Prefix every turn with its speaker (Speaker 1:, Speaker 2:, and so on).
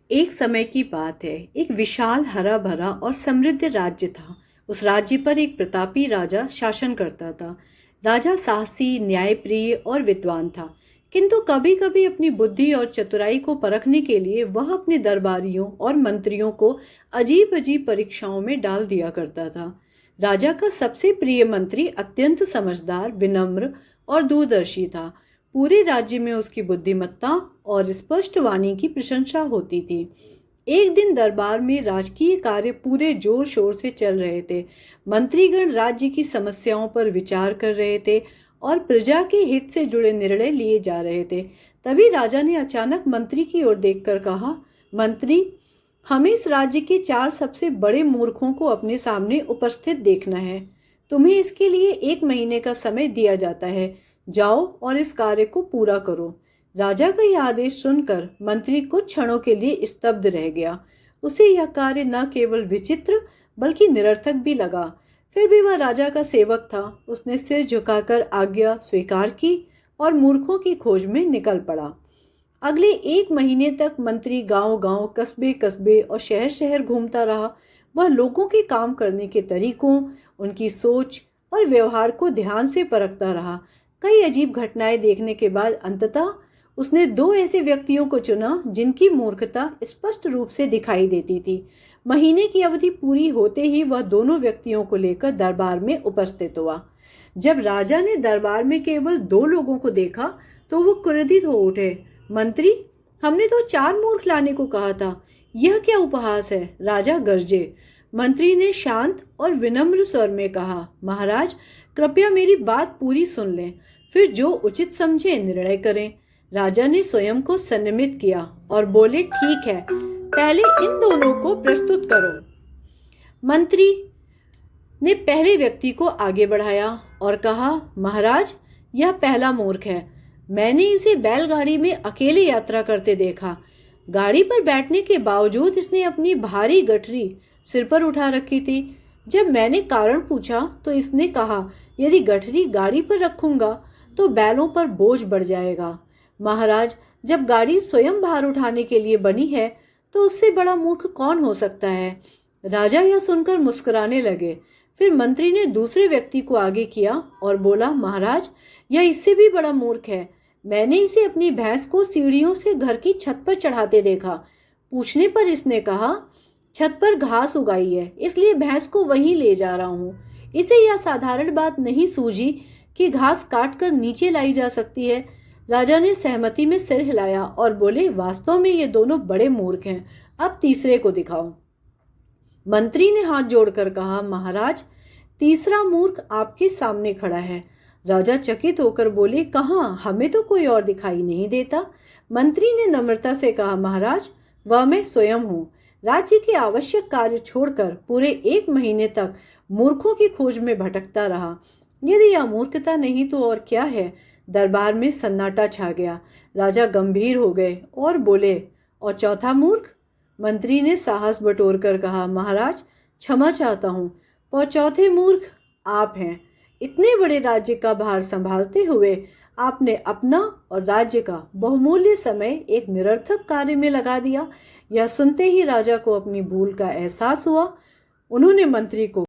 Speaker 1: एक समय की बात है। एक विशाल हरा भरा और समृद्ध राज्य था। उस राज्य पर एक प्रतापी राजा शासन करता था। राजा साहसी, न्यायप्रिय और विद्वान था, किंतु कभी कभी अपनी बुद्धि और चतुराई को परखने के लिए वह अपने दरबारियों और मंत्रियों को अजीब अजीब परीक्षाओं में डाल दिया करता था। राजा का सबसे प्रिय मंत्री अत्यंत समझदार, विनम्र और दूरदर्शी था। पूरे राज्य में उसकी बुद्धिमत्ता और स्पष्ट वाणी की प्रशंसा होती थी। एक दिन दरबार में राजकीय कार्य पूरे जोर शोर से चल रहे थे। मंत्रीगण राज्य की समस्याओं पर विचार कर रहे थे और प्रजा के हित से जुड़े निर्णय लिए जा रहे थे। तभी राजा ने अचानक मंत्री की ओर देखकर कहा, मंत्री, हमें इस राज्य के 4 सबसे बड़े मूर्खों को अपने सामने उपस्थित देखना है। तुम्हें इसके लिए 1 महीने का समय दिया जाता है। जाओ और इस कार्य को पूरा करो। राजा का यह आदेश सुनकर मंत्री कुछ क्षणों के लिए स्तब्ध रह गया। उसे यह कार्य न केवल विचित्र बल्कि निरर्थक भी लगा। फिर भी वह राजा का सेवक था। उसने सिर झुकाकर आज्ञा स्वीकार की और मूर्खों की खोज में निकल पड़ा। अगले 1 महीने तक मंत्री गांव-गांव, कस्बे-कस्बे और शहर-शहर घूमता रहा। वह लोगों के काम करने के तरीकों, उनकी सोच और व्यवहार को ध्यान से परखता रहा। कई अजीब घटनाएं देखने के बाद अंततः उसने 2 ऐसे व्यक्तियों को चुना जिनकी मूर्खता स्पष्ट रूप से दिखाई देती थी। महीने की अवधि पूरी होते ही वह दोनों व्यक्तियों को लेकर दरबार में उपस्थित हुआ। जब राजा ने दरबार में केवल 2 लोगों को देखा तो वो क्रोधित हो उठे। मंत्री, हमने तो 4 मूर्ख लाने को कहा था। यह क्या उपहास है? राजा गरजे। मंत्री ने शांत और विनम्र स्वर में कहा, महाराज, कृपया मेरी बात पूरी सुन लें, फिर जो उचित समझे निर्णय करें। राजा ने स्वयं को संयमित किया और बोले, ठीक है, पहले इन दोनों को प्रस्तुत करो। मंत्री ने पहले व्यक्ति को आगे बढ़ाया और कहा, महाराज, यह पहला मूर्ख है। मैंने इसे बैलगाड़ी में अकेले यात्रा करते देखा। गाड़ी पर बैठने के बावजूद इसने अपनी भारी गठरी सिर पर उठा रखी थी। जब मैंने कारण पूछा तो इसने कहा, यदि गठरी गाड़ी पर रखूंगा तो बैलों पर बोझ बढ़ जाएगा। महाराज, जब गाड़ी स्वयं भार उठाने के लिए बनी है तो उससे बड़ा मूर्ख कौन हो सकता है? राजा यह सुनकर मुस्कुराने लगे। फिर मंत्री ने दूसरे व्यक्ति को आगे किया और बोला, महाराज, यह इससे भी बड़ा मूर्ख है। मैंने इसे अपनी भैंस को सीढ़ियों से घर की छत पर चढ़ाते देखा। पूछने पर इसने कहा, छत पर घास उगाई है, इसलिए भैंस को वहीं ले जा रहा हूँ। इसे यह साधारण बात नहीं सूझी कि घास काट कर नीचे लाई जा सकती है। राजा ने सहमति में सिर हिलाया और बोले, वास्तव में ये दोनों बड़े मूर्ख हैं। अब तीसरे को दिखाओ। मंत्री ने हाथ जोड़कर कहा, महाराज, तीसरा मूर्ख आपके सामने खड़ा है। राजा चकित होकर बोले, कहाँ? हमें तो कोई और दिखाई नहीं देता। मंत्री ने नम्रता से कहा, महाराज, वह मैं स्वयं हूँ। राज्य के आवश्यक कार्य छोड़कर पूरे 1 महीने तक मूर्खों की खोज में भटकता रहा। यदि यह मूर्खता नहीं तो और क्या है? दरबार में सन्नाटा छा गया। राजा गंभीर हो गए और बोले, और चौथा मूर्ख? मंत्री ने साहस बटोरकर कहा, महाराज, क्षमा चाहता हूँ, पर चौथे मूर्ख आप हैं। इतने बड़े राज्य का भार संभालते हुए आपने अपना और राज्य का बहुमूल्य समय एक निरर्थक कार्य में लगा दिया। यह सुनते ही राजा को अपनी भूल का एहसास हुआ। उन्होंने मंत्री को